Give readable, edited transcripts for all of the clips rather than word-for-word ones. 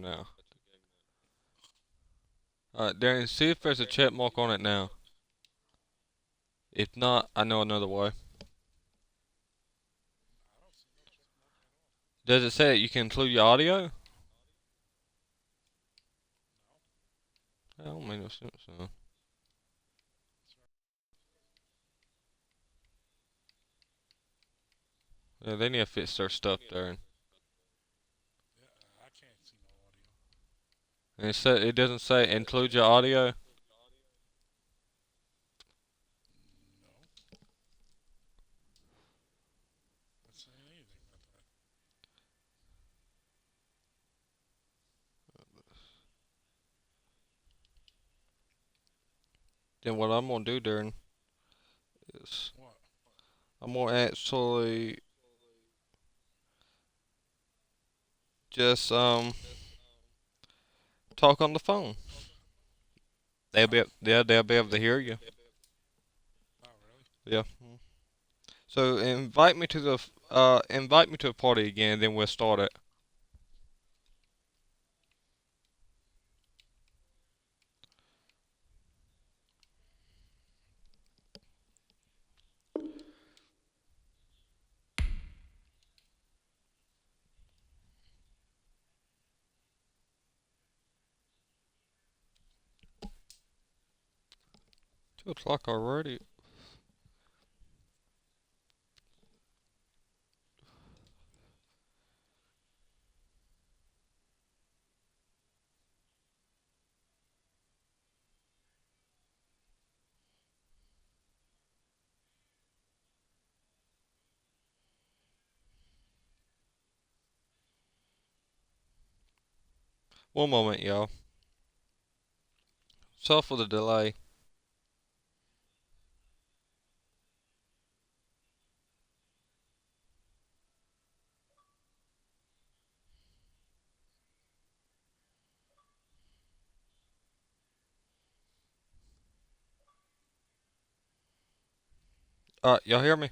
now. Alright, Darren, see if there's a check mark on it now. If not, I know another way. Does it say that you can include your audio? I don't make no sense, so. Yeah, they need to fix their stuff there. And it doesn't say include your audio. Then what I'm gonna do, Darren, is I'm gonna actually just talk on the phone. They'll be able to hear you. Yeah. So invite me to the party again, then we'll start it. 2 o'clock already. One moment, y'all. Sorry for the delay. Y'all hear me?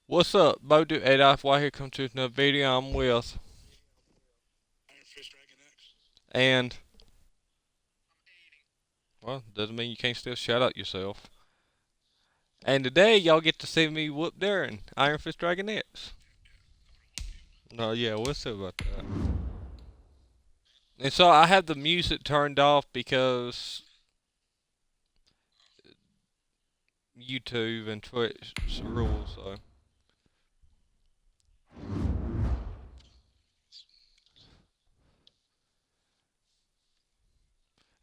What's up, Bodu Adolf? Why here come to another video? I'm with and well, doesn't mean you can't still shout out yourself. And today y'all get to see me whoop Darren, Iron Fist Dragonettes. No, yeah, we'll see about that. And so I have the music turned off because YouTube and Twitch rules, so.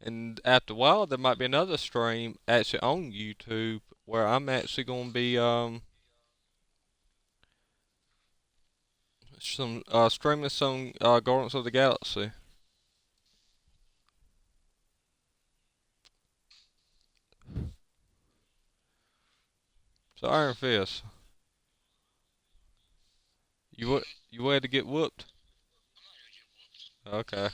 And after a while, there might be another stream actually on YouTube where I'm actually going to be streaming some Guardians of the Galaxy. So Iron Fist, you ready to get whooped? Okay.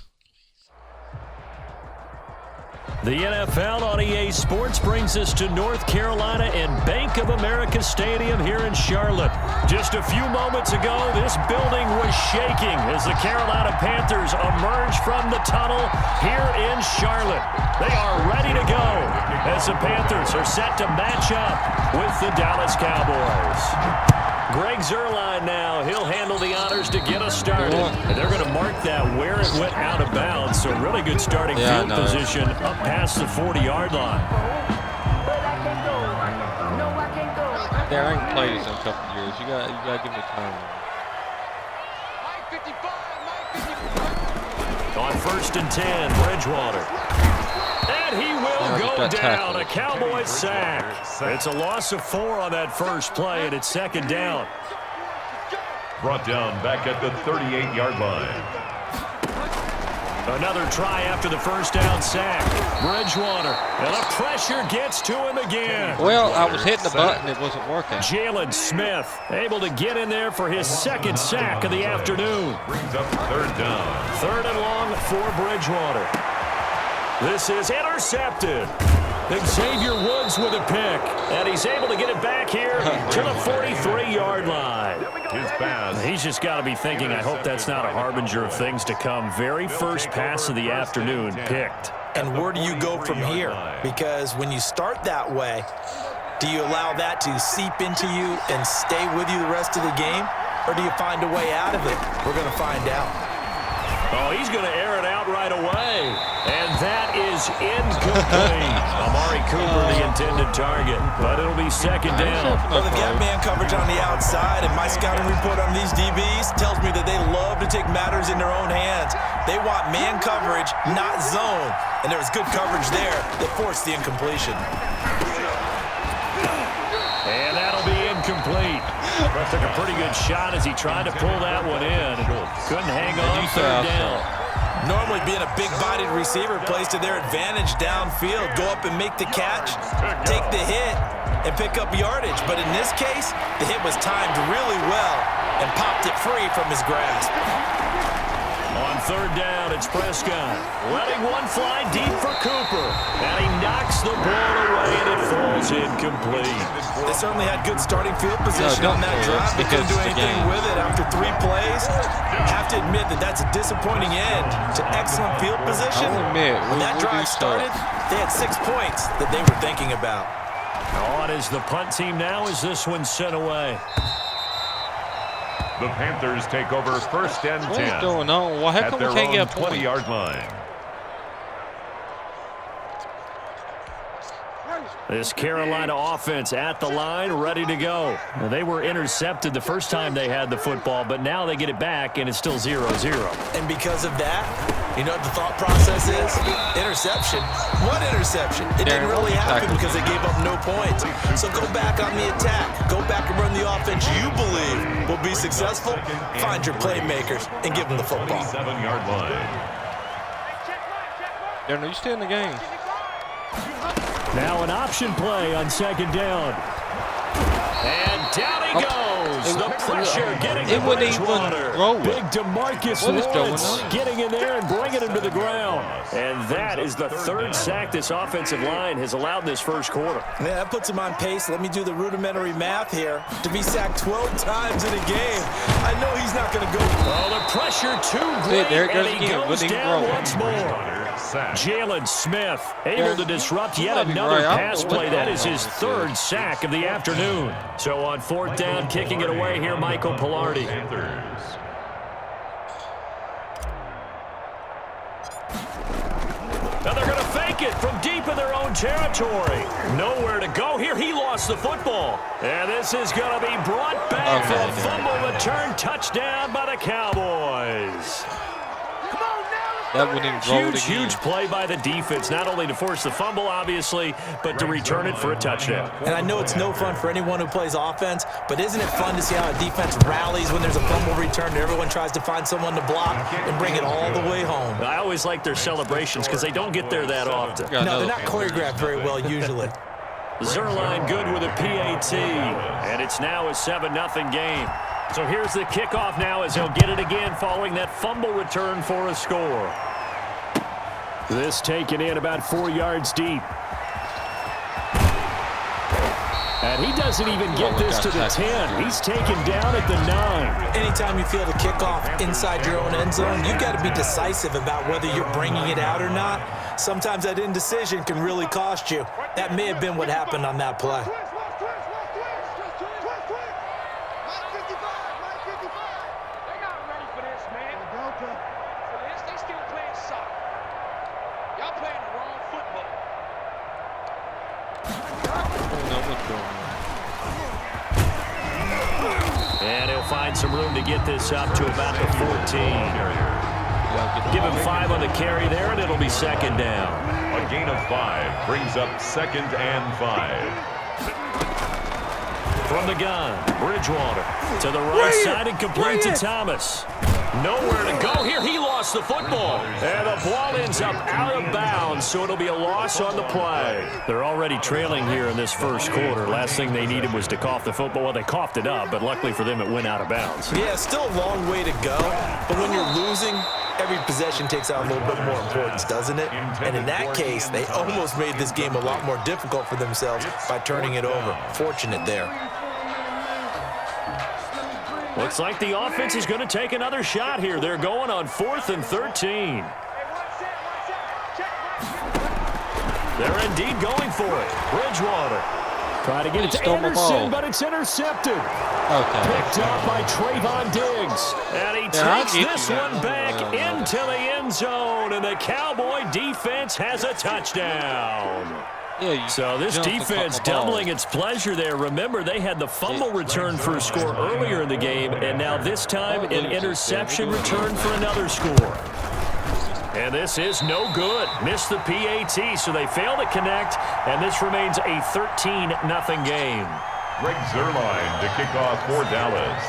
The NFL on EA Sports brings us to North Carolina and Bank of America Stadium here in Charlotte. Just a few moments ago, this building was shaking as the Carolina Panthers emerged from the tunnel here in Charlotte. They are ready to go as the Panthers are set to match up with the Dallas Cowboys. Greg Zuerlein now, he'll handle the honors to get us started. And they're going to mark that where it went out of bounds. So really good starting field position up past the 40-yard line. Yeah, I ain't played this in a couple of years. You gotta give me time. On 1st and 10, Bridgewater. And he will go down, a Cowboys sack. It's a loss of 4 on that first play, and it's 2nd down. Brought down back at the 38-yard line. Another try after the first down sack. Bridgewater, and the pressure gets to him again. Well, I was hitting the button, it wasn't working. Jalen Smith able to get in there for his 2nd sack of the afternoon. Brings up 3rd down. 3rd and long for Bridgewater. This is intercepted. Xavier Woods with a pick. And he's able to get it back here to the 43-yard line. His pass. He's just got to be thinking, I hope that's not a harbinger of things to come. Very first pass of the afternoon picked. And where do you go from here? Because when you start that way, do you allow that to seep into you and stay with you the rest of the game? Or do you find a way out of it? We're going to find out. Oh, he's going to air it out right away. And that is incomplete. Amari Cooper, the intended target. But it'll be second down. Well, they've got man coverage on the outside, and my scouting report on these DBs tells me that they love to take matters in their own hands. They want man coverage, not zone. And there was good coverage there that forced the incompletion. And that'll be incomplete. But took a pretty good shot as he tried to pull that one in. Couldn't hang on third down. Normally being a big-bodied receiver plays to their advantage downfield. Go up and make the catch, take the hit, and pick up yardage. But in this case, the hit was timed really well and popped it free from his grasp. On third down, it's Prescott. Letting one fly deep for Cooper. And he knocks the ball away, and it falls incomplete. They certainly had good starting field position on that drive. They couldn't do anything with it after 3 plays. Have to admit that that's a disappointing end to excellent field position. When that drive started, they had 6 points that they were thinking about. On is the punt team now as this one's sent away. The Panthers take over first and 10. What's going on? Well, how come we can't get a point? 20-yard line. This Carolina offense at the line, ready to go. Well, they were intercepted the first time they had the football, but now they get it back, and it's still 0-0. And because of that, you know what the thought process is? Interception. What interception? It didn't really happen because they gave up no points. So go back on the attack. Go back and run the offense you believe will be successful. Find your playmakers and give them the football. 7-yard line. Darren, are you still in the game? Now an option play on second down. And down he goes. The pressure getting to Bridgewater. Big DeMarcus Lawrence getting in there and bringing him to the ground. And that is the third sack this offensive line has allowed in this first quarter. Yeah, that puts him on pace. Let me do the rudimentary math here. To be sacked 12 times in a game, I know he's not going to go. Oh, the pressure too great, there it goes and he again. goes down once more. Jalen Smith able to disrupt yet another pass play. That is his third sack of the afternoon. So on fourth down, kicking it away here, Michael Pilardi. Now they're going to fake it from deep in their own territory. Nowhere to go here. He lost the football. And this is going to be brought back for a fumble return touchdown by the Cowboys. That wouldn't even Huge play by the defense, not only to force the fumble, obviously, but to return it for a touchdown. And I know it's no fun for anyone who plays offense, but isn't it fun to see how a defense rallies when there's a fumble return and everyone tries to find someone to block and bring it all the way home? I always like their celebrations because they don't get there that often. No, they're not choreographed very well usually. Zerline good with a PAT, and it's now a 7-0 game. So here's the kickoff now as he'll get it again following that fumble return for a score. This taken in about 4 yards deep. And he doesn't even get this to the 10. He's taken down at the 9. Anytime you feel the kickoff inside your own end zone, you've got to be decisive about whether you're bringing it out or not. Sometimes that indecision can really cost you. That may have been what happened on that play. And he'll find some room to get this up to about the 14. Give him 5 on the carry there, and it'll be second down. A gain of 5 brings up 2nd and 5. From the gun, Bridgewater to the right side and complete to Thomas. Nowhere to go here. He lost the football. And the ball ends up out of bounds, so it'll be a loss on the play. They're already trailing here in this first quarter. Last thing they needed was to cough the football. Well, they coughed it up, but luckily for them, it went out of bounds. Yeah, still a long way to go. But when you're losing, every possession takes on a little bit more importance, doesn't it? And in that case, they almost made this game a lot more difficult for themselves by turning it over. Fortunate there. Looks like the offense is going to take another shot here. They're going on 4th and 13. They're indeed going for it. Bridgewater. Try to get it to Anderson, but it's intercepted. Okay. Picked up by Trayvon Diggs. And he takes this one back into the end zone, and the Cowboy defense has a touchdown. Yeah, so this defense doubling its pleasure there. Remember, they had the fumble return for a score earlier in the game, and now this time an interception return for another score. And this is no good. Missed the PAT, so they fail to connect, and this remains a 13-0 game. Greg Zuerlein to kick off for Dallas.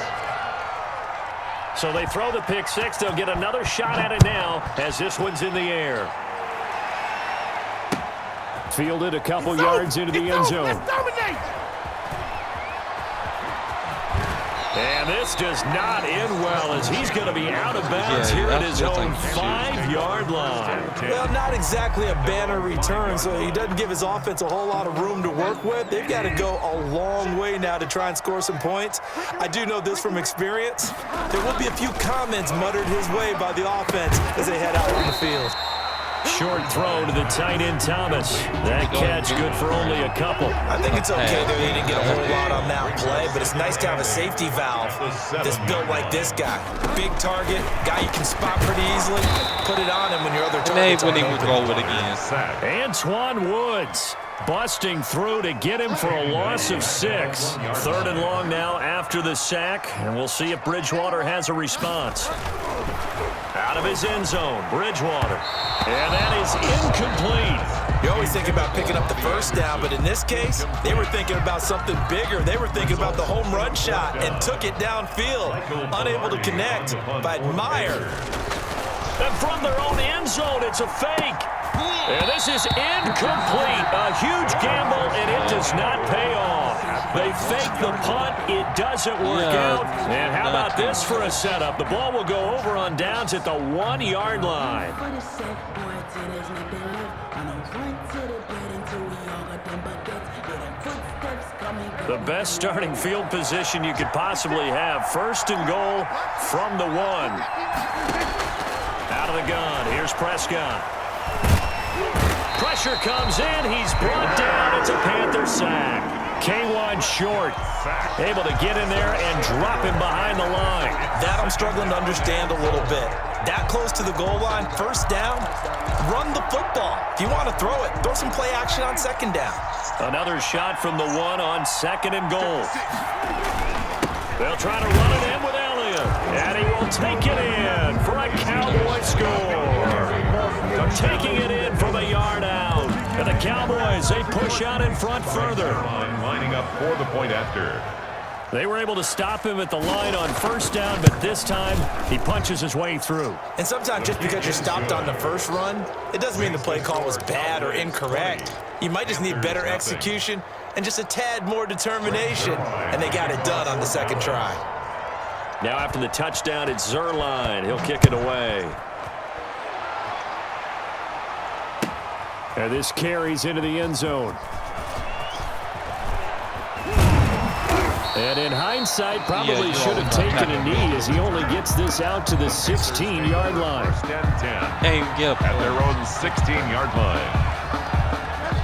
So they throw the pick six. They'll get another shot at it now as this one's in the air. Fielded a couple yards into the end zone. And this does not end well as he's going to be out of bounds here at his own 5-yard line. Well, not exactly a banner return, so he doesn't give his offense a whole lot of room to work with. They've got to go a long way now to try and score some points. I do know this from experience. There will be a few comments muttered his way by the offense as they head out on the field. Short throw to the tight end, Thomas. That catch good for only a couple. I think it's okay that they didn't get a whole lot on that play, but it's nice to have a safety valve that's built like this guy. Big target, guy you can spot pretty easily. Put it on him when your other targets aren't open. Roll it again. Antoine Woods busting through to get him for a loss of 6. 3rd and long now after the sack, and we'll see if Bridgewater has a response. Out of his end zone, Bridgewater. And that is incomplete. You always think about picking up the first down, but in this case, they were thinking about something bigger. They were thinking about the home run shot and took it downfield. Unable to connect, but Meyer. And from their own end zone, it's a fake. And this is incomplete. A huge gamble, and it does not pay off. They fake the punt. It doesn't work out. And how about this for a setup? The ball will go over on downs at the 1-yard line. The best starting field position you could possibly have. 1st and goal from the 1. Out of the gun. Here's Prescott. Pressure comes in. He's brought down. It's a Panther sack. K1 short. Able to get in there and drop him behind the line. That I'm struggling to understand a little bit. That close to the goal line, 1st down, run the football. If you want to throw it, throw some play action on 2nd down. Another shot from the 1 on 2nd and goal. They'll try to run it in with Elliott. And he will take it in for a Cowboy score. Taking it in from a yard out. And the Cowboys, they push out in front further. Lining up for the point after. They were able to stop him at the line on 1st down, but this time he punches his way through. And sometimes just because you're stopped on the first run, it doesn't mean the play call was bad or incorrect. You might just need better execution and just a tad more determination, and they got it done on the 2nd try. Now after the touchdown, it's Zuerlein. He'll kick it away. And this carries into the end zone. And in hindsight, probably should have taken a knee as he only gets this out to the 16-yard line. Hey, get at their own 16-yard line.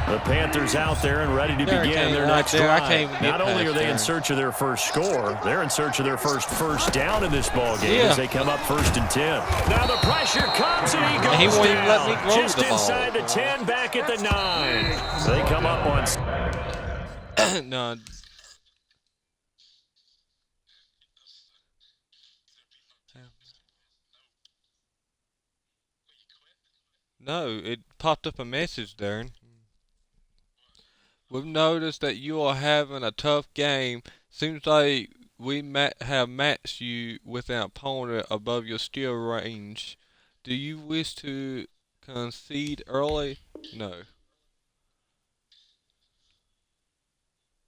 The Panthers out there and ready to begin their next drive. Not only are they in search of their first score, they're in search of their first down in this ball game as they come up 1st and 10. Now the pressure comes and he goes he won't even let me down. throw Just the ball. inside the 10, back at the 9. They come up on... No. No, it popped up a message, Darren. We've noticed that you are having a tough game. Seems like we have matched you with an opponent above your skill range. Do you wish to concede early? No.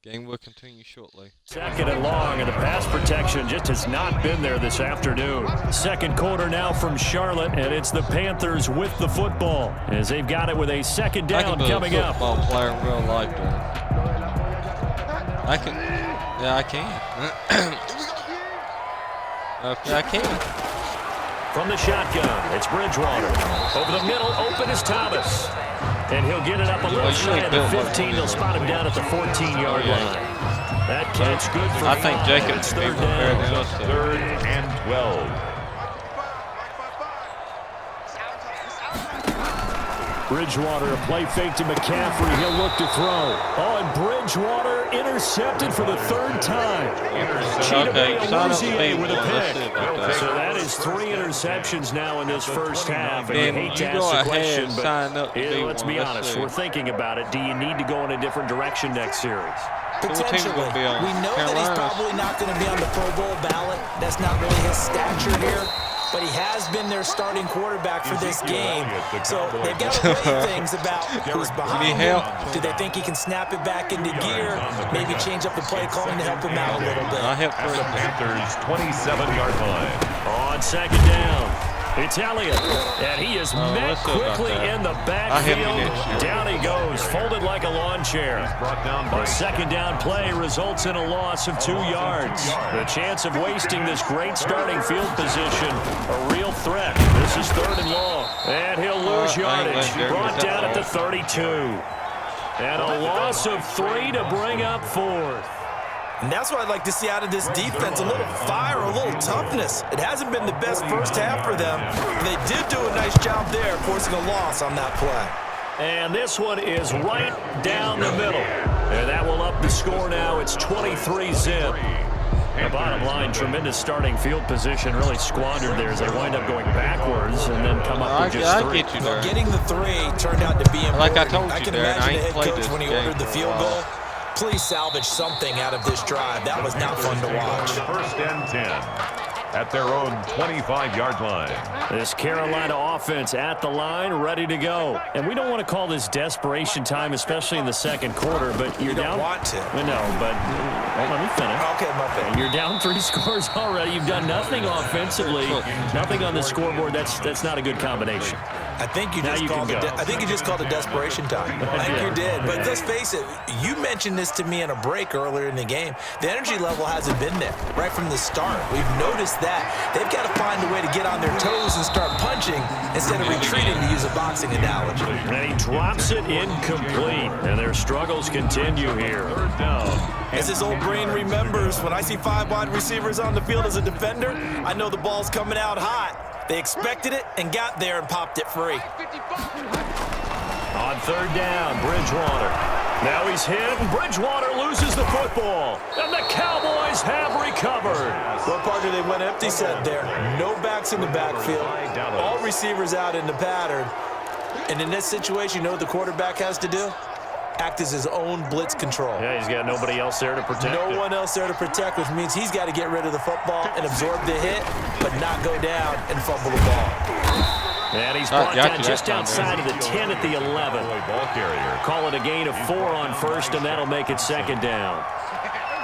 Game will continue shortly. Second and long, and the pass protection just has not been there this afternoon. Second quarter now from Charlotte, and it's the Panthers with the football as they've got it with a second down coming up. I can be a football player in real life, though. I can. Yeah, I can. I can. From the shotgun, it's Bridgewater. Over the middle, open is Thomas. And he'll get it up a little shy at the 15. They'll spot him down at the 14-yard line. That catch good for I think Jacob It's can be third down. prepared to Third and 12. Bridgewater, a play fake to McCaffrey. He'll look to throw. Oh, and Bridgewater intercepted for the third time. Okay, sign up speed with a one. Let's see pick. about that. So that is 3 interceptions now in this first half. And Then you hate to you ask go the ahead question, and but sign up to be let's one. be Let's honest. see. We're thinking about it. Do you need to go in a different direction next series? Potentially. gonna be on We know that he's Carolina. probably not going to be on the Pro Bowl ballot. That's not really his stature here. But he has been their starting quarterback for this game. So they've got to weigh things about who's behind need him. help? Do they think he can snap it back into gear? Maybe change up the play calling to help him out a little bit. I help At the first. Panthers' 27-yard line. On second down, it's Elliott, and he is met let's see about quickly that. in the I have you backfield. next year. Down he goes, folded like a lawn chair. Brought down by A second down play results in a loss of 2 yards. The chance of wasting this great starting field position, a real threat. This is third and long, and he'll lose yardage. Brought down at the 32. And a loss of 3 to bring up fourth. And that's what I'd like to see out of this defense, a little fire, a little toughness. It hasn't been the best first half for them. They did do a nice job there, forcing a loss on that play. And this one is right down the middle. And that will up the score now. It's 23-zip. The bottom line, tremendous starting field position, really squandered there as they wind up going backwards and then come up with just I 3. get you there. Getting the 3 turned out to be important. Like I told you, can Darren, imagine I the ain't head played coach this when he game ordered the for a field while. goal. Please salvage something out of this drive. That was not fun to watch. first and 10 at their own 25-yard line. This Carolina offense at the line, ready to go. And we don't want to call this desperation time, especially in the second quarter, but you're You down. don't want to. No, but well, let me finish. Okay, my bad. You're down 3 scores already. You've done nothing offensively, nothing on the scoreboard. That's not a good combination. I think you Now just you called can it. go. I think you just called it desperation time. I think you did. But let's face it. You mentioned this to me in a break earlier in the game. The energy level hasn't been there right from the start. We've noticed that they've got to find a way to get on their toes and start punching instead of retreating, to use a boxing analogy. And he drops it incomplete, and their struggles continue here. Third down. As his old brain remembers, when I see 5 wide receivers on the field as a defender, I know the ball's coming out hot. They expected it and got there and popped it free. On third down, Bridgewater. Now he's hit, and Bridgewater loses the football. And the Cowboys have recovered. What part do they went empty set there? No backs in the backfield. All receivers out in the pattern. And in this situation, you know what the quarterback has to do? Act as his own blitz control. Yeah, he's got nobody else there to protect No him. one else there to protect, which means he's got to get rid of the football and absorb the hit, but not go down and fumble the ball. And he's brought got down you just that time, outside of the 10 at the 11. Ball carrier. Call it a gain of 4 on first, and that'll make it second down.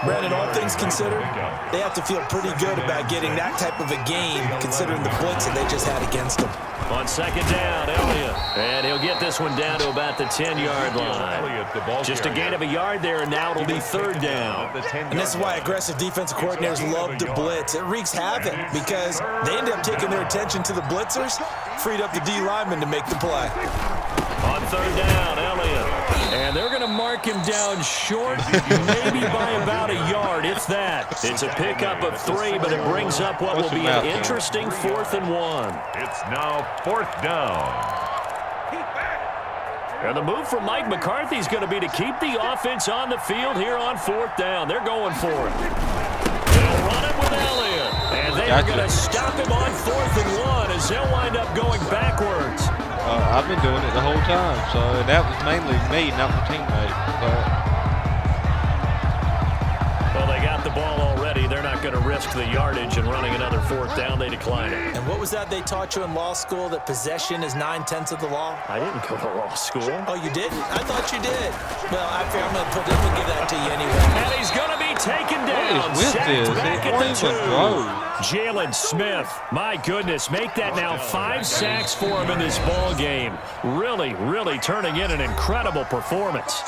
Brandon, all things considered, they have to feel pretty good about getting that type of a gain, considering the blitz that they just had against them. On second down, Elliott. And he'll get this one down to about the 10-yard line. Elliott, the ball Just a carrier. gain of a yard there, and now it'll be third down. And this is why aggressive defensive coordinators love to blitz. It wreaks havoc because they end up taking their attention to the blitzers, freed up the D lineman to make the play. On third down, Elliott. And they're going to mark him down short, maybe by about a yard, if that. It's a pickup of 3, but it brings up what will be an interesting 4th and 1. It's now fourth down. And the move from Mike McCarthy is going to be to keep the offense on the field here on 4th down. They're going for it. They'll run it with Elliott. And they are going to stop him on 4th and 1 as they'll wind up going backwards. I've been doing it the whole time, so that was mainly me, not my teammate. Well, they got the ball already. They're not going to risk the yardage and running another 4th down. They decline it. And what was that they taught you in law school, that possession is 9/10 of the law? I didn't go to law school. Oh, you didn't? I thought you did. Well, I'm going to give that to you anyway. And he's going to be taken down. What is with this? Back It at the won't 2. even grow. Jalen Smith, my goodness, make that now 5 sacks for him in this ball game. Really, really turning in an incredible performance.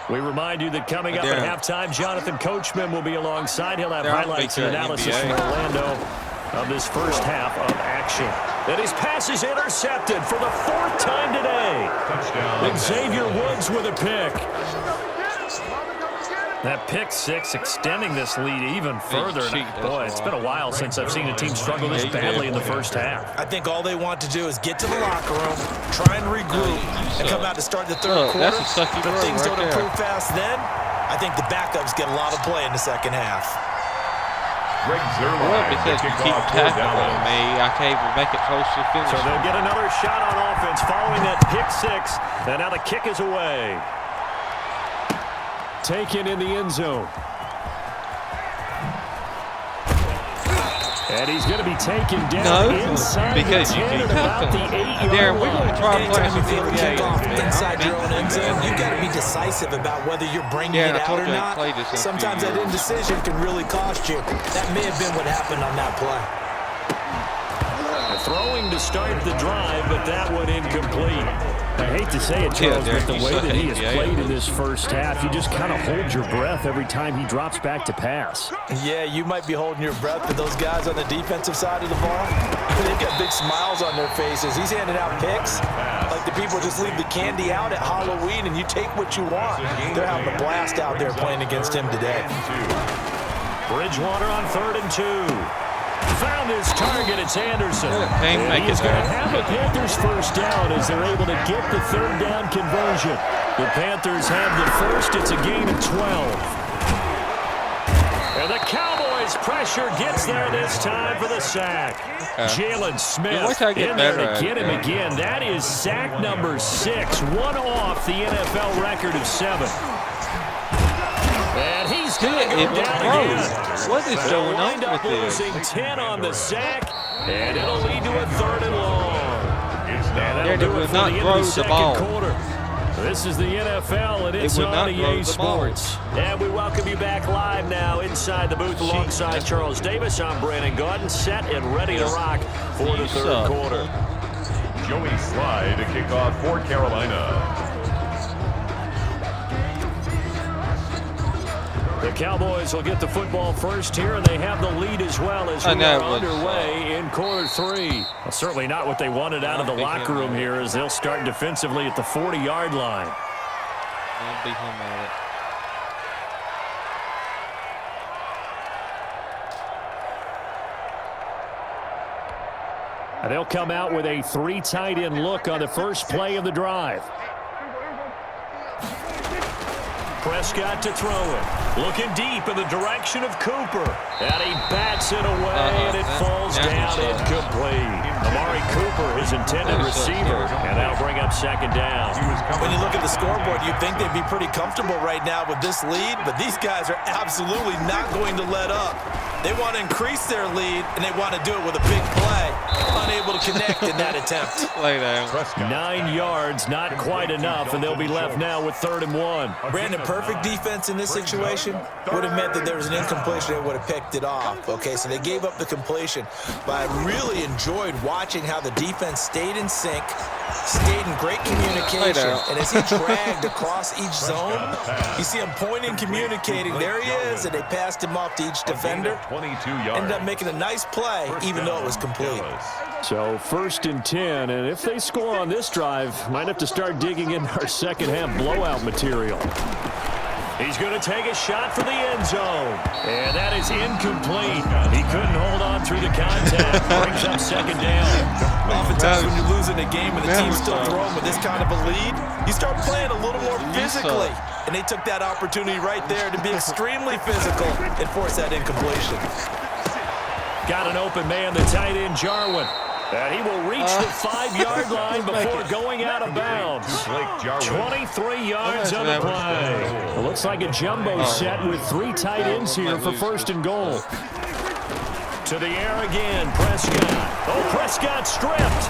We remind you that coming up at halftime, Jonathan Coachman will be alongside. He'll have highlights and analysis from Orlando of this first half of action. And his pass is intercepted for the 4th time today. Touchdown. Xavier Woods with a pick. That pick 6 extending this lead even further. Boy, it's been a while since I've seen a team struggle this badly in the first half. I think all they want to do is get to the locker room, try and regroup, and come out to start the 3rd quarter. That's a sucky If things right don't improve fast then, I think the backups get a lot of play in the second half. Greg Zerline. Well, because you keep tackling me, I can't even make it close to the finish. So they'll get another shot on offense following that pick 6. And now the kick is away. Taken in the end zone. And he's going to be taken down inside because the 10 you keep at about the 8-yard Darren, we're going to try to play Anytime you some feel a NBA. kickoff inside your own end zone, you got to be decisive about whether you're bringing it out or not. Sometimes that indecision can really cost you. That may have been what happened on that play. Throwing to start the drive, but that one incomplete. I hate to say it, Charles, but the way that he has played in this first half, you just kind of hold your breath every time he drops back to pass. Yeah, you might be holding your breath, but those guys on the defensive side of the ball, they've got big smiles on their faces. He's handing out picks like the people just leave the candy out at Halloween and you take what you want. They're having a blast out there playing against him today. Bridgewater on 3rd and 2. Found his target, it's Anderson. And he's going to have the Panthers first down as they're able to get the 3rd down conversion. The Panthers have the first. It's a gain of 12. And the Cowboys' pressure gets there this time for the sack. Jalen Smith in there to get him again. That is sack number 6, one off the NFL record of 7. And he's going to go down again. What is going on up with this? losing 10 on the sack, and it'll lead to a 3rd and long. They will not throw the ball. Quarter. This is the NFL, and it's on EA Sports. And we welcome you back live now inside the booth alongside Charles Davis. I'm Brandon Gordon, set and ready to rock for the 3rd quarter. Joey Slye to kick off for Carolina. The Cowboys will get the football first here, and they have the lead as well as we are underway in quarter 3. Well, certainly not what they wanted out of the locker room here as they'll start defensively at the 40-yard line. I'll be home at it. They'll come out with a 3 tight end look on the first play of the drive. Prescott to throw it. Looking deep in the direction of Cooper. And he bats it away, and it falls down incomplete. Amari Cooper, his intended receiver, and that'll bring up 2nd down. When you look at the scoreboard, you'd think they'd be pretty comfortable right now with this lead, but these guys are absolutely not going to let up. They want to increase their lead, and they want to do it with a big play. Unable to connect in that attempt. Lay down. 9 yards, not quite enough, and they'll be left now with 3rd and 1. Brandon, perfect defense in this situation would have meant that there was an incompletion. They would have picked it off. Okay, so they gave up the completion, but I really enjoyed watching how the defense stayed in sync, stayed in great communication, and as he dragged across each zone, you see him pointing, communicating. There he is, and they passed him off to each defender. 22 yards. Ended up making a nice play, even though it was complete. So 1st and 10, and if they score on this drive, might have to start digging in our second half blowout material. He's going to take a shot for the end zone, and that is incomplete. He couldn't hold on through the contact. Brings up 2nd down. Oftentimes when you're losing a game and the team's still throwing with this kind of a lead, you start playing a little more physically. And they took that opportunity right there to be extremely physical and force that incompletion. Got an open man, the tight end, Jarwin. And he will reach the 5-yard line before going out of bounds. 23 yards on the play. It looks like a jumbo set with 3 tight ends here for 1st and goal. To the air again, Prescott. Oh, Prescott stripped.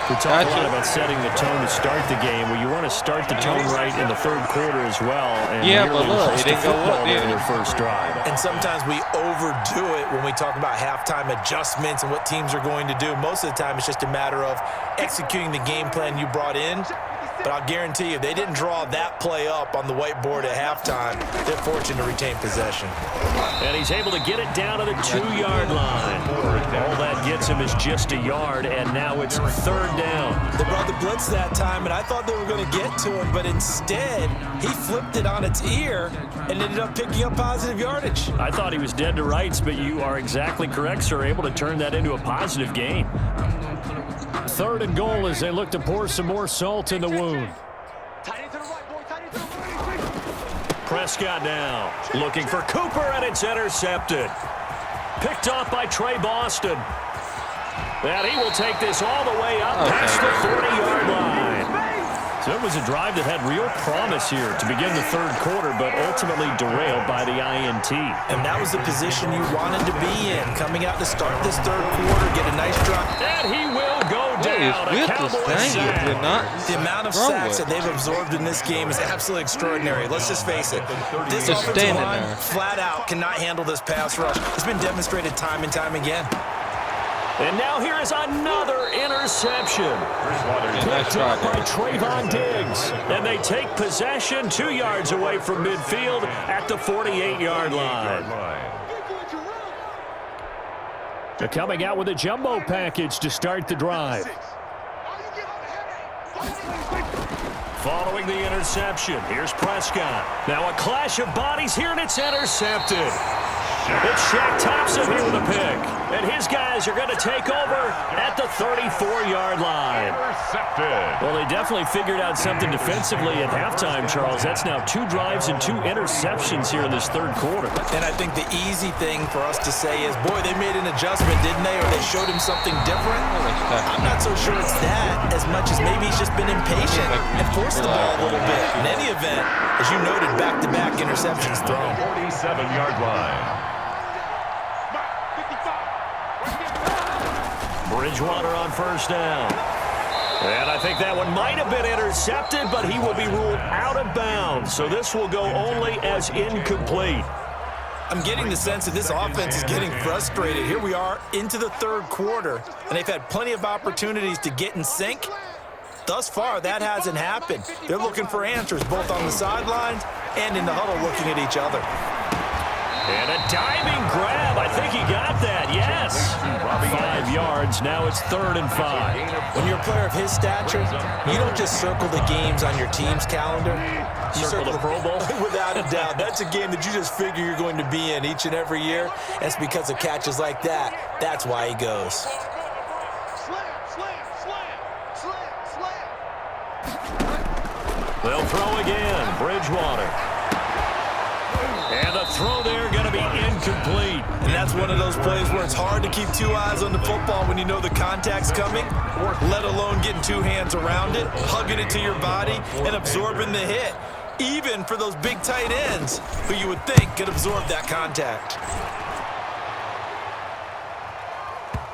We talk a lot about setting the tone to start the game. Well, you want to start the tone right in the 3rd quarter as well. And yeah, but look, it didn't go up in their first drive. And sometimes we overdo it when we talk about halftime adjustments and what teams are going to do. Most of the time, it's just a matter of executing the game plan you brought in. But I'll guarantee you, they didn't draw that play up on the whiteboard at halftime. They're fortunate to retain possession. And he's able to get it down to the 2-yard line. All that gets him is just a yard, and now it's 3rd down. They brought the blitz that time, and I thought they were going to get to him, but instead, he flipped it on its ear and ended up picking up positive yardage. I thought he was dead to rights, but you are exactly correct, sir, able to turn that into a positive gain. 3rd and goal as they look to pour some more salt in the wound. Prescott now looking for Cooper, and it's intercepted. Picked off by Trey Boston. And he will take this all the way up past the 40-yard line. So it was a drive that had real promise here to begin the 3rd quarter, but ultimately derailed by the INT. And that was the position you wanted to be in, coming out to start this 3rd quarter, get a nice drive. And he will go down. The amount of sacks that they've absorbed in this game is absolutely extraordinary. Let's just face it. This offensive line, flat out, cannot handle this pass rush. It's been demonstrated time and time again. And now here is another interception. Picked up by Trayvon Diggs. And they take possession 2 yards away from midfield at the 48-yard line. They're coming out with a jumbo package to start the drive. Following the interception, here's Prescott. Now a clash of bodies here, and it's intercepted. It's Shaq Thompson here with a pick. And his guys are going to take over at the 34-yard line. Well, they definitely figured out something defensively at halftime, Charles. That's now 2 drives and 2 interceptions here in this 3rd quarter. And I think the easy thing for us to say is, boy, they made an adjustment, didn't they? Or they showed him something different. I'm not so sure it's that as much as maybe he's just been impatient and forced the ball a little bit. In any event, as you noted, back-to-back interceptions thrown. 47-yard line. Bridgewater on 1st down. And I think that one might have been intercepted, but he will be ruled out of bounds. So this will go only as incomplete. I'm getting the sense that this offense is getting frustrated. Here we are into the 3rd quarter, and they've had plenty of opportunities to get in sync. Thus far, that hasn't happened. They're looking for answers both on the sidelines and in the huddle looking at each other. And a diving grab. I think he got that. Yes. 5 yards. Now it's 3rd and 5. When you're a player of his stature, you don't just circle the games on your team's calendar. You circle the Pro Bowl? Without a doubt. That's a game that you just figure you're going to be in each and every year. And it's because of catches like that. That's why he goes. They'll throw again. Bridgewater. And the throw there going to be incomplete. And that's one of those plays where it's hard to keep 2 eyes on the football when you know the contact's coming, let alone getting 2 hands around it, hugging it to your body, and absorbing the hit. Even for those big tight ends who you would think could absorb that contact.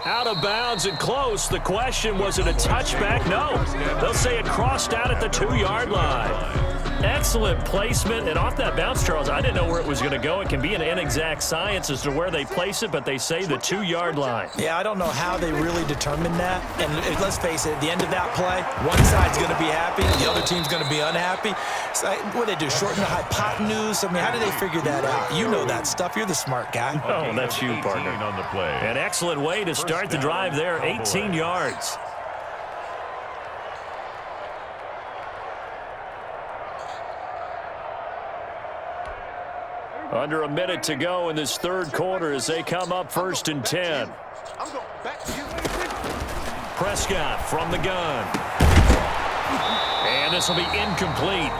Out of bounds and close. The question, was it a touchback? No. They'll say it crossed out at the 2-yard line. Excellent placement, and off that bounce, Charles, I didn't know where it was going to go. It can be an inexact science as to where they place it, but they say the 2-yard line. Yeah, I don't know how they really determined that. And let's face it, at the end of that play, one side's going to be happy, the other team's going to be unhappy. So, what do they do, shorten the hypotenuse? I mean, how do they figure that out? You know that stuff. You're the smart guy. Oh, that's you, partner. On the play. An excellent way to start the drive there, 18 yards. Under a minute to go in this 3rd quarter as they come up 1st and 10. Prescott from the gun. And this will be incomplete.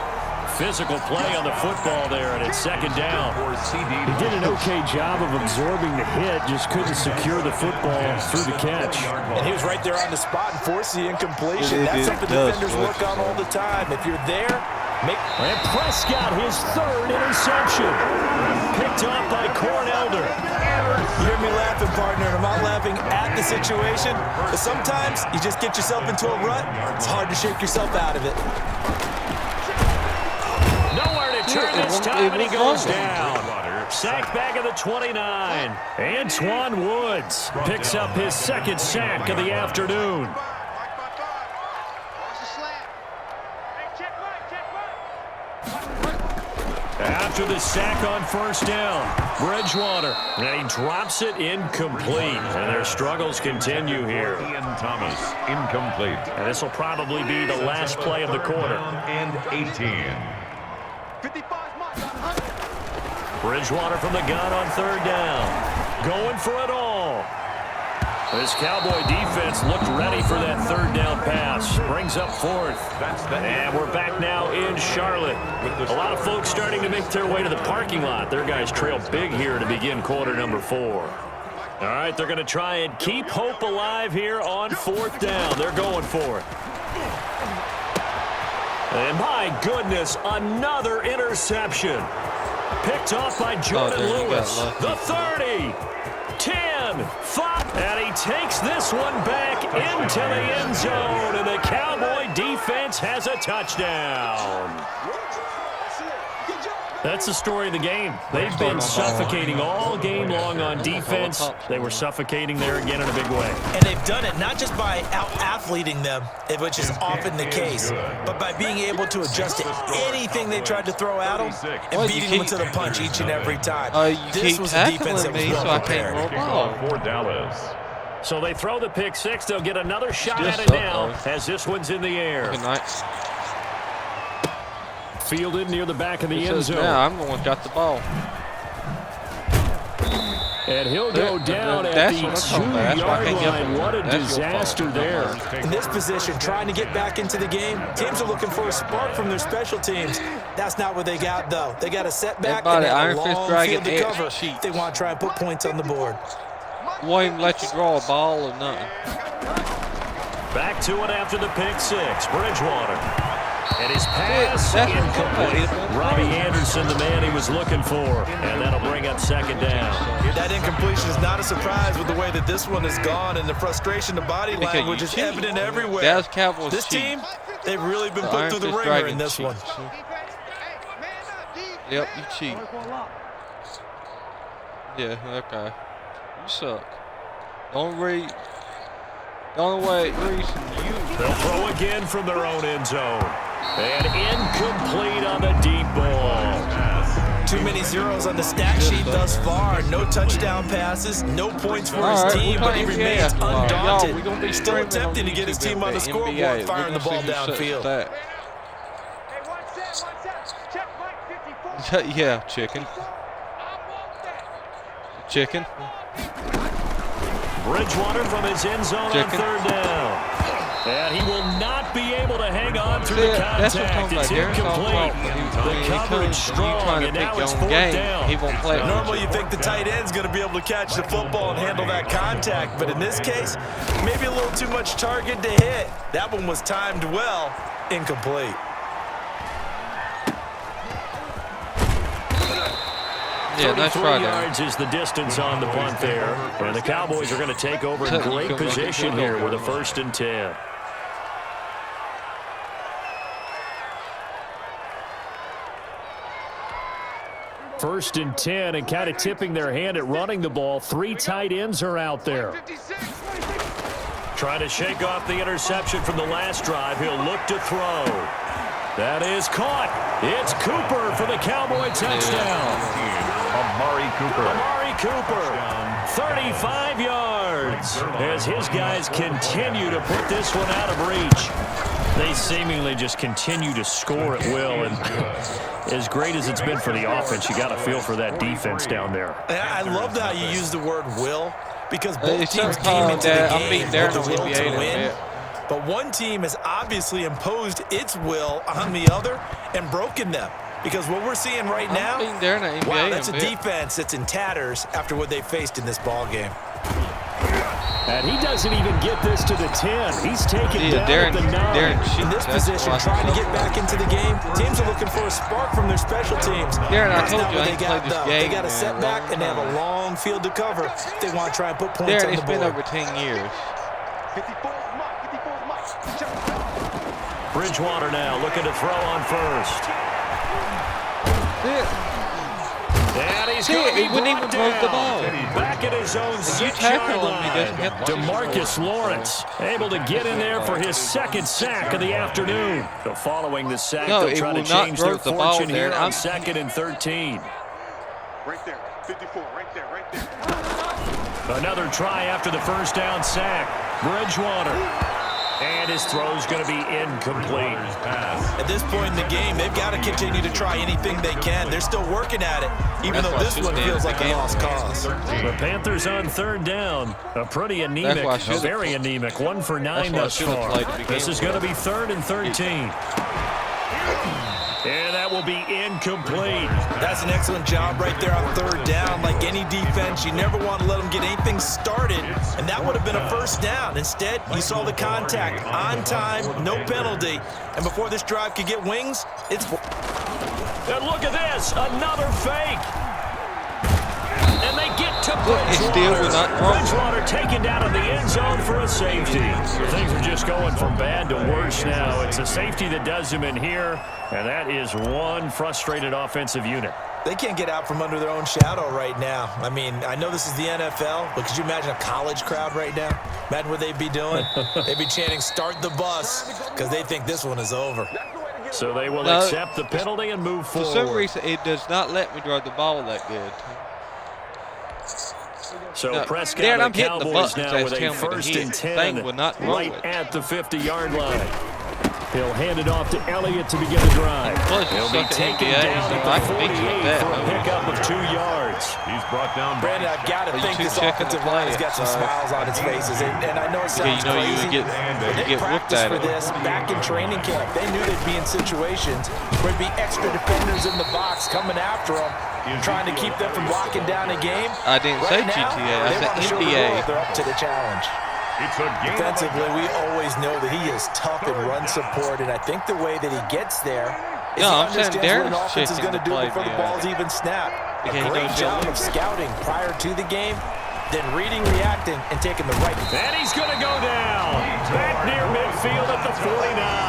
physical play on the football there, and it's second down. He did an okay job of absorbing the hit, just couldn't secure the football through the catch. And he was right there on the spot and forced the incompletion. That's something defenders work on all the time. If you're there, And Prescott, his third interception. Picked off by Cornelder. You hear me laughing, partner, and I'm not laughing at the situation, but sometimes you just get yourself into a rut. It's hard to shake yourself out of it. Nowhere to turn this time, and he goes down. Sack back of the 29. Antoine Woods picks up his second sack of the afternoon. After the sack on first down, Bridgewater, and he drops it incomplete. And their struggles continue here. Ian Thomas, incomplete. And this will probably be the last play of the quarter. And 18. Bridgewater from the gun on third down. Going for it all. This Cowboy defense looked ready for that third down pass. Brings up fourth. And we're back now in Charlotte. A lot of folks starting to make their way to the parking lot. Their guys trail big here to begin quarter number 4. All right, they're going to try and keep hope alive here on fourth down. They're going for it. And my goodness, another interception. Picked off by Jordan Lewis. The 30. 10, 5, and he takes this one back into the end zone, and the Cowboy defense has a touchdown. That's the story of the game. They've been suffocating all game long on defense. They were suffocating there again in a big way. And they've done it not just by out-athleting them, which is often the case, but by being able to adjust to anything they tried to throw at them and beating them to the punch each and every time. This was a defense that was well prepared. For Dallas. So they throw the pick six. They'll get another shot at it now as this one's in the air. Fielded near the back of the end zone. Now I'm the one got the ball. And he'll go down at the 2-yard line. What a disaster there. In this position, trying to get back into the game, teams are looking for a spark from their special teams. That's not what they got, though. They got a setback and a long field to cover. They want to try and put points on the board. Won't even let you draw a ball or nothing. Back to it after the pick six. Bridgewater. And his pass incomplete. Robbie Anderson, the man he was looking for. And that'll bring up second down. That incompletion is not a surprise with the way that this one has gone, and the frustration, the body language is evident everywhere. That's Cowboys. This team, they've really been put through the ringer in this one. Yep, you cheat. Yeah, okay. You suck. The only reason you... They'll throw again from their own end zone. And incomplete on the deep ball. Too many zeros on the stat sheet thus far. No touchdown passes, no points for his team, but he remains undaunted. Still attempting to get his team on the scoreboard, firing the ball downfield. Yeah, chicken. Chicken. Bridgewater from his end zone on third down. And he will not be able to hang on through the contact. It's incomplete. The coverage strong, and now it's fourth down. He won't play. Normally you think the tight end's going to be able to catch the football and handle that contact, but in this case, maybe a little too much target to hit. That one was timed well. Incomplete. Yeah, nice 33 yards is the distance on the punt there. And the Cowboys are going to take over in great position here with a 1st and 10. First and 10, and kind of tipping their hand at running the ball. 3 tight ends are out there. Trying to shake off the interception from the last drive. He'll look to throw. That is caught. It's Cooper for the Cowboy touchdown. Amari Cooper. 35 yards as his guys continue to put this one out of reach. They seemingly just continue to score at will, and as great as it's been for the offense, you got to feel for that defense down there. I love how you use the word will, because both teams came into the game with the will to win. But one team has obviously imposed its will on the other and broken them. Because what we're seeing right now, wow, that's a defense that's in tatters after what they faced in this ball game. And he doesn't even get this to the 10. He's taken down at the 9. In this position, trying to get back into the game, teams are looking for a spark from their special teams. Darren, I That's told not you what I ain't played this game. They got a setback, and they have a long field to cover if they want to try and put points on the board. It's been over 10 years. Bridgewater now looking to throw on first. And he's going to be brought down. The ball. Back at his own 6-yard line. DeMarcus Lawrence able to get in there for his second sack of the afternoon. So following the sack, they'll try to change their fortune here on 2nd and 13. Right there, 54, right there. Another try after the first down sack. Bridgewater. And his throw's going to be incomplete. At this point in the game, they've got to continue to try anything they can. They're still working at it, even though this one feels like a lost cause. The Panthers on 3rd down. A pretty anemic, very anemic. 1 for 9 thus far. This is going to be 3rd and 13. And that will be incomplete. That's an excellent job right there on 3rd down. Like any defense, you never want to let them get anything started, and that would have been a first down. Instead, you saw the contact on time, no penalty, and before this drive could get wings, it's... And look at this, another fake. And they get to Bridgewater. Bridgewater taken down in the end zone for a safety. Things are just going from bad to worse now. It's a safety that does him in here, and that is one frustrated offensive unit. They can't get out from under their own shadow right now. I mean, I know this is the NFL, but could you imagine a college crowd right now? Imagine what they'd be doing. They'd be chanting, "Start the bus," because they think this one is over. So they will accept the penalty and move forward. For some reason, it does not let me drive the ball that good. So Prescott and the Cowboys now with a 1st and 10 right at the 50-yard line. He'll hand it off to Elliott to begin the drive. He'll be taken down at the 48 for a pickup of 2 yards. He's brought down. Brandon, I've got to think this offensive line has got some smiles on its faces. And I know it sounds crazy, but they practiced for this back in training camp. They knew they'd be in situations where there'd be extra defenders in the box coming after them, trying to keep them from locking down a game. I didn't say GTA, I said NBA. They're up to the challenge. Defensively, we always know that he is tough in run support, and I think the way that he gets there is he understands what an offense is going to do before the ball's even snapped. A great job of scouting prior to the game, then reading, reacting, and taking the right. And he's going to go down. Back near midfield at the 49.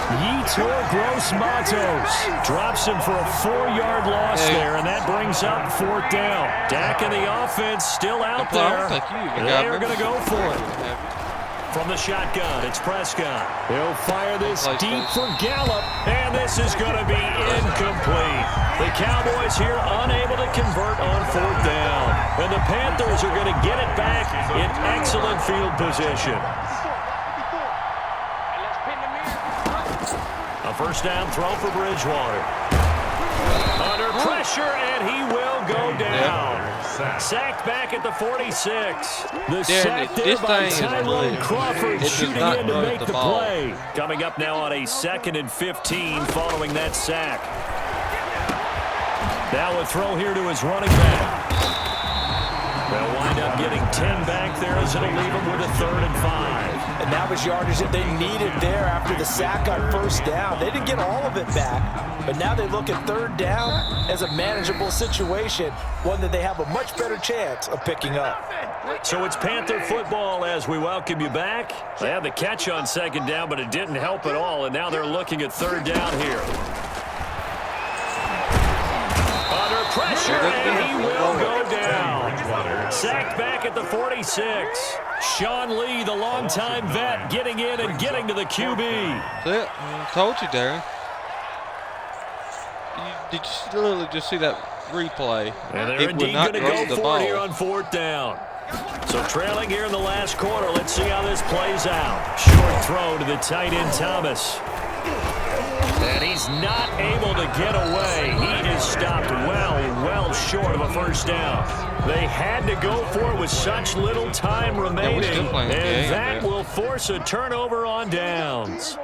Yetur Gross-Matos drops him for a 4-yard loss there, and that brings up 4th down. Dak and the offense still out there. They are going to go for it. From the shotgun, it's Prescott. He'll fire this deep for Gallup, and this is going to be incomplete. The Cowboys here unable to convert on 4th down, and the Panthers are going to get it back in excellent field position. A first down throw for Bridgewater. Under pressure, and he will go down. Sacked back at the 46. The sack there by Tyrone Crawford shooting in to make the play. Coming up now on a 2nd and 15 following that sack. Now a throw here to his running back. They'll wind up getting 10 back there as it'll leave them with a 3rd and 5. And that was yardage that they needed there after the sack on 1st down. They didn't get all of it back, but now they look at 3rd down as a manageable situation, one that they have a much better chance of picking up. So it's Panther football as we welcome you back. They had the catch on 2nd down, but it didn't help at all, and now they're looking at 3rd down here. Under pressure, and he will go down. Sacked back at the 46. Sean Lee, the longtime vet, getting in and getting to the QB. That's it. I told you, Darren. Did you literally just see that replay? And they're indeed going to go for it here on 4th down. So trailing here in the last quarter. Let's see how this plays out. Short throw to the tight end, Thomas. And he's not able to get away. He is stopped well short of a first down. They had to go for it with such little time remaining, and that will force a turnover on downs.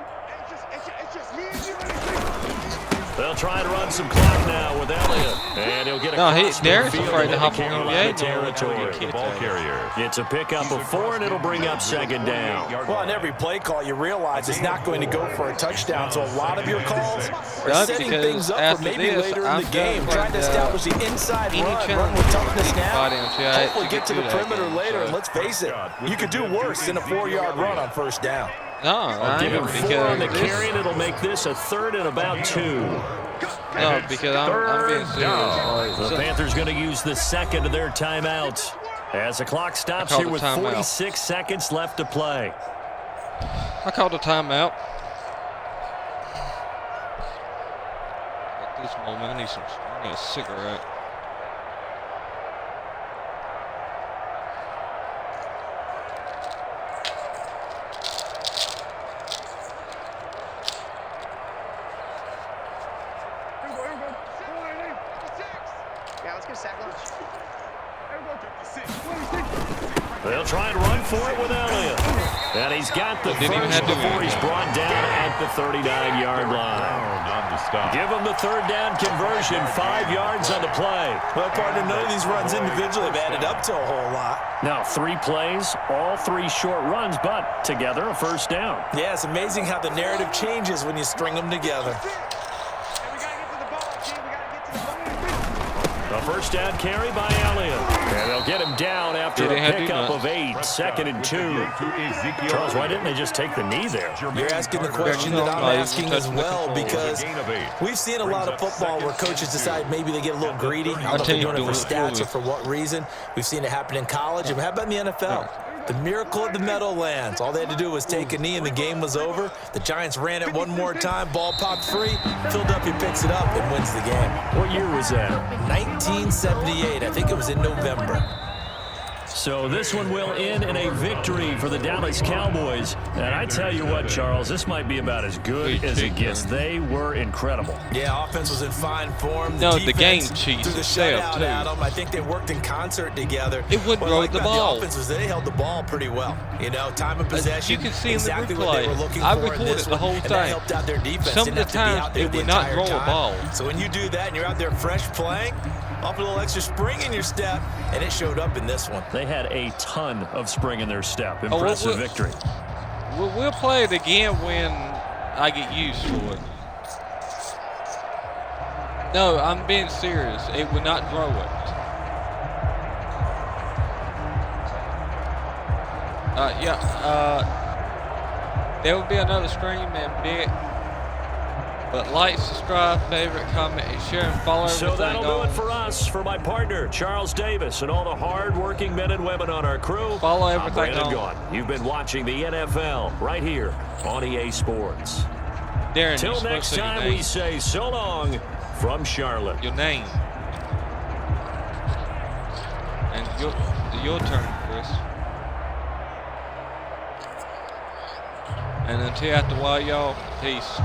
They'll try to run some clock now with Elliott, and he'll get across Darren's midfield afraid to hop on Carolina the territory. The ball carrier. It's a pickup of 4, and it'll bring up second down. Well, on every play call, you realize it's not going to go for a touchdown, so a lot of your calls are setting things up for maybe later in the game, trying to establish the inside run with toughness now, hopefully get to the perimeter later, and let's face it, you could do worse than a 4-yard run on first down. No, I'll give him 4 on the carry, and it'll make this a 3rd and about 2. No, because I'm being serious. The Panthers going to use the second of their timeouts as the clock stops here with 46 seconds left to play. I called a timeout. At this moment, I need a cigarette. They'll try and run for it with Elliott. And he's got the first before he's brought down at the 39-yard line. Give him the 3rd down conversion, 5 yards on the play. Well, partner, none of these runs individually have added up to a whole lot. Now, 3 plays, all 3 short runs, but together a first down. Yeah, it's amazing how the narrative changes when you string them together. A first down carry by Elliott. And they'll get him down after a pickup of 8, 2nd and 2. Charles, why didn't they just take the knee there? You're asking the question that I'm asking as well, because we've seen a lot of football where coaches decide maybe they get a little greedy. I don't know if they're doing it for stats or for what reason. We've seen it happen in college. And how about in the NFL? The miracle of the Meadowlands. All they had to do was take a knee and the game was over. The Giants ran it one more time. Ball popped free. Philadelphia picks it up and wins the game. What year was that? 1978. I think it was in November. So this one will end in a victory for the Dallas Cowboys. And I tell you what, Charles, this might be about as good as it gets. They were incredible. Yeah, offense was in fine form. The game cheats through the shutout, Adam. I think they worked in concert together. It wouldn't roll the ball. The offense was they held the ball pretty well. You know, time of possession. You can see exactly in the replay. what they were looking I for recorded in this the whole one, thing. and that helped out their defense. Some of the times it would not roll a ball. So when you do that and you're out there fresh playing, up a little extra spring in your step, and it showed up in this one. They had a ton of spring in their step. Impressive victory. We'll play it again when I get used to it. No, I'm being serious. It would not throw it. There will be another stream and bit. But like, subscribe, favorite, comment, and share, and follow everything. So that'll do it for us. For my partner, Charles Davis, and all the hard-working men and women on our crew, follow everything. I'm Brandon Gaughan. You've been watching the NFL right here on EA Sports. Darren, till next time, we say so long from Charlotte. Your name. And your turn, Chris. And until after a while, y'all, peace.